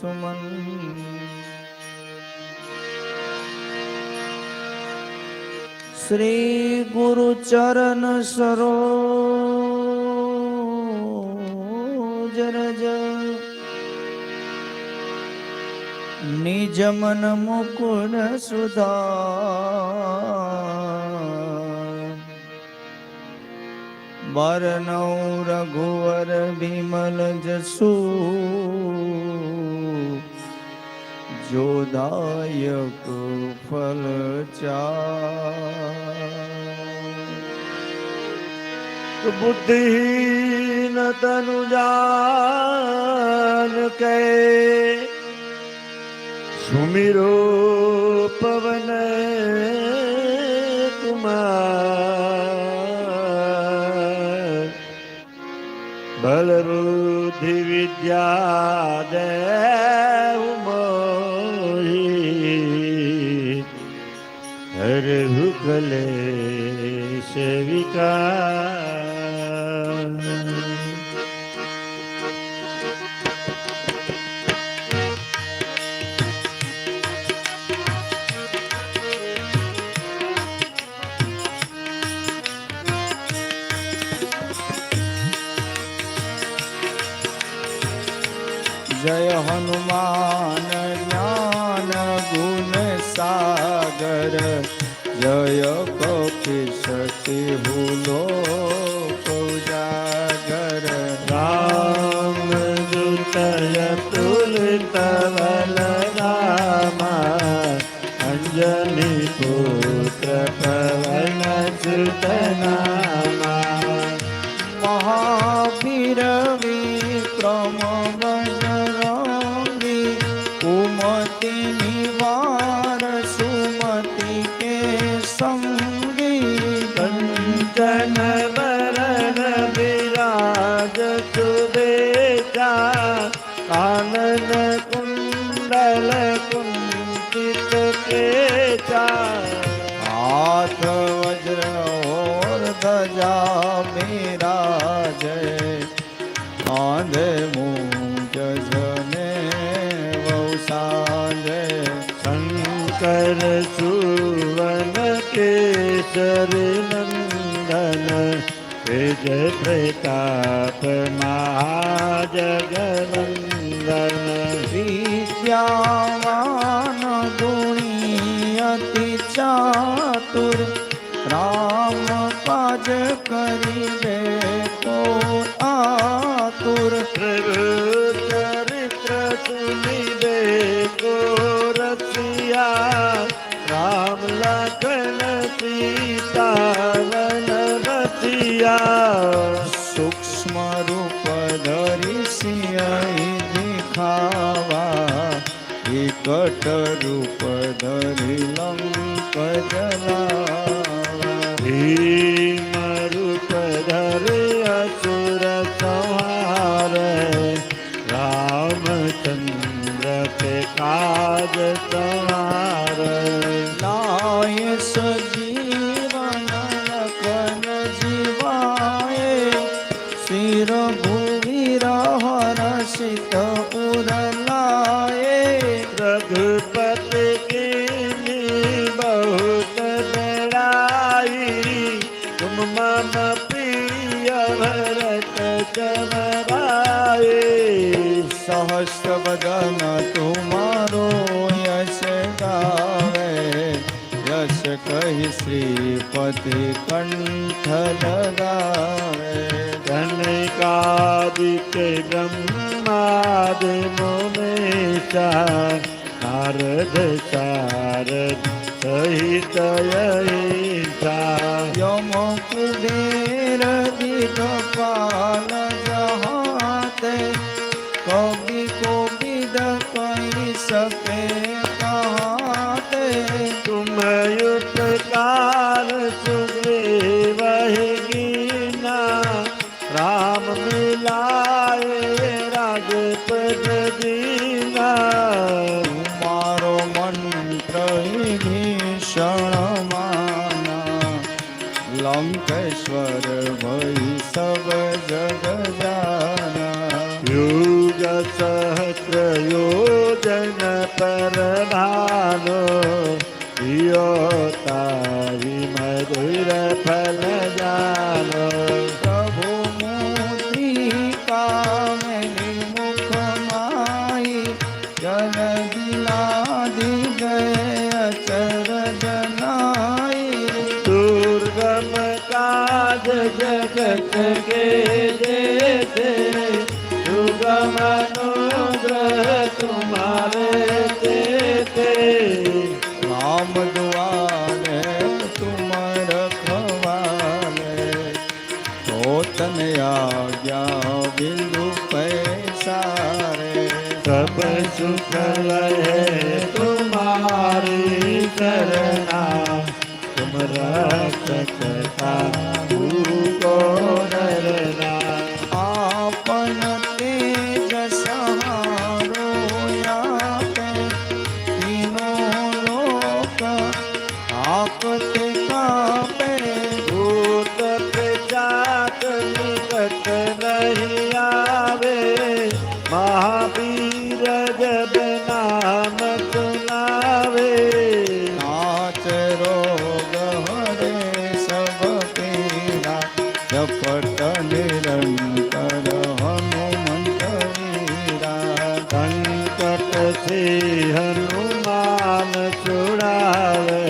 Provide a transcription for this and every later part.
સુમન શ્રી ગુરુ ચરણ સરોજ રજ નિજ મન મુકુર સુધા બરનૌ રઘુવર વિમલ જસુ જોદાયક ફલ ચા બુદ્ધિહીન તનુ જાન કે સુમિરો પવન કુમાર બલ બુદ્ધિ વિદ્યા દેવ મોહી હર ભૂકલે સેવિકા जय हनुमान ज्ञान गुण सागर जय कपीसति लोक उजागर राम दूत अतुलित बल रामा अंजनी पुत्र पवन सुत नामा महावीर विक्रम कुमति निवार सुमति के संगी कंचन वरण विराज सुबेजा कानन कुंडल कुंचित केचा हाथ वज्र और ध्वजा मेरा जय आंधे मूंज जने शंकर सुवन केसरी नंदन तेज प्रताप महाजगवंदन विद्यावान गुणी अति चातुर राम काज करिबे को आतुर प्रभु चरित्र सुनिबे को रसिया राम लखन सीता वन रसिया सूक्ष्म रूप धरि सिंह दिखावा विकट रूप धरि लंक जलावा भीम रूप धरि असुर संहारे रामचंद्र के काज सवार लाय सजीवन लखन जीवाए सिर भूवीर हर्षित उर लाए रघुपति की बहुत बड़ाई तुम मम प्रिय भरत जमराए सहस्र बदन तुम्हारो यश गावे यश कहि श्रीपति कंठ लगावे धनिकादिक ब्रह्मादि मुनीसा नारद सारद सहित यहीसा यम कुबेर दिगपाल जहाते कवि को विद कहि सके कहाते तुम उपकार सुग्रीव कीना राम मिलाए राजपद दीना तुम्हारो मंत्र भीषण माना लंकेश्वर भई सब जग जाना युग सहस्र योजन पर भानो यो तारी मधुर फल जानो प्रभु मुद्रिका मेरी मुख माई जल दिलादि गए अचरज नाई दुर्गम काज जगत के देते सुगम अनुग्रह तुम्हारे देते राम दुआरे तुम रखवाले तो तन आज्ञा बिंदु पैसारे सब सुख लहे तुम्हारी शरणा तुम रक्षकता को डरना आपन तेज सहारो यापे तीनों लोक आपते कापे भूत पिशाच निकट नहीं आवे महावीर जब नाम सुनावे नाच रोग हरे सब पीड़ा जपत निरंतर हनुमंत वीरा संकट से हनुमान छुड़ावे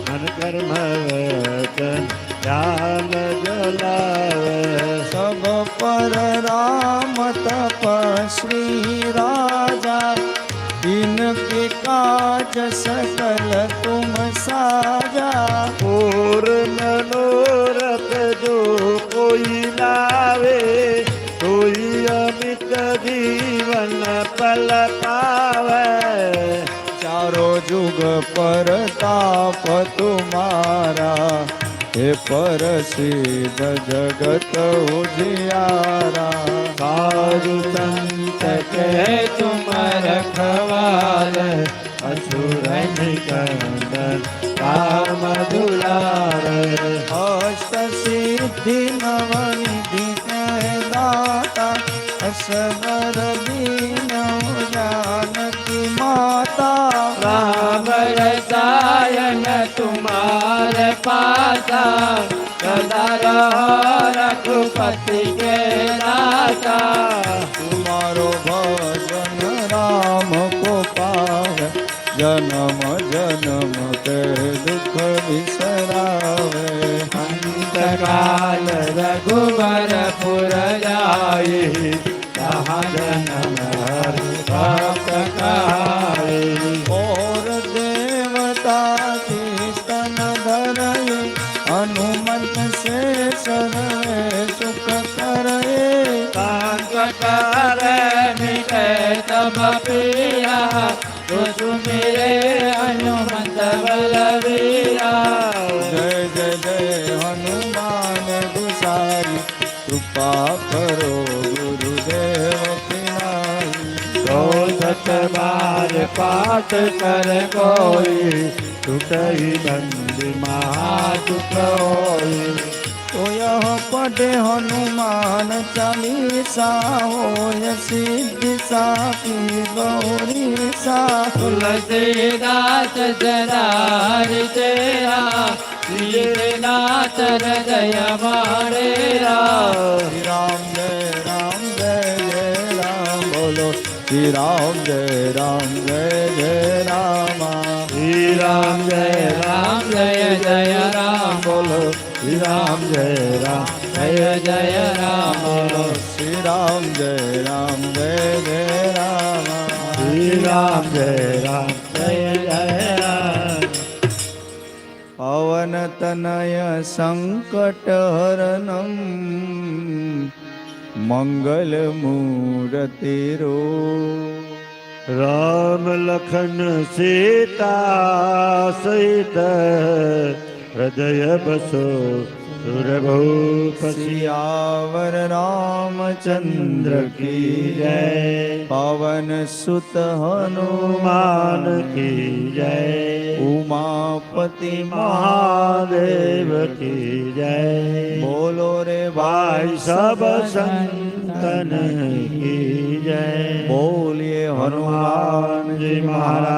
मन कर्म वचन ध्यान जलावे सब पर राम तपस्वी राजा इनके काज सकल तुम साजा और मनोरथ जो कोई लावे कोई अमित जीवन पल पावे चारों जुग पर ताप तुम्हारा हे पर सिद्ध जगत उजियारा साधु संत के तुम रखवाल असुर निकंदन राम दुलार हस्त सिद्धि नवनिधि के दाता असवर दीन जानकी माता राम रसायन तुम्हारे पासा सदा रहो रघुपति के दाता तुम्हारो भजन राम को पावे जन्म जन्म के दुख बिसरावे अंत काल रघुबर पुर जाई जहाँ जन्म हरि भक्त कहाई और देवता कीर्तन धरये हनुमत से सर्वे सुख करये संकट मिटे तब पिया तो सुमिरे हनुमत बलवीरा जय जय जय हनुमान गुसाई कृपा करो गुरुदेव पिनाई तो सत बार पाठ कर कोई टूटई बंदी महादुख होई तो यह पढ़े हनुमान चालीसा होय सिद्धि साखी गौरी सा तुलसीदास जरारि तेरा श्रीनाथ हृदय मारेरा श्री राम जय जय राम बोलो श्री राम जय जय राम श्री राम जय जय राम बोलो श्री राम जय जय राम बोलो श्री राम जय जय राम श्री राम जय जय राम पवन तनय संकट हरणम मंगल मूर्ति रो राम लखन सीता सहित हृदय बसो सुरभूप सियावर रामचंद्र की जय पवन सुत हनुमान की जय उमापति महादेव की जय बोलो रे भाई सब संत तन की जय। बोलिए हनुमान जी महाराज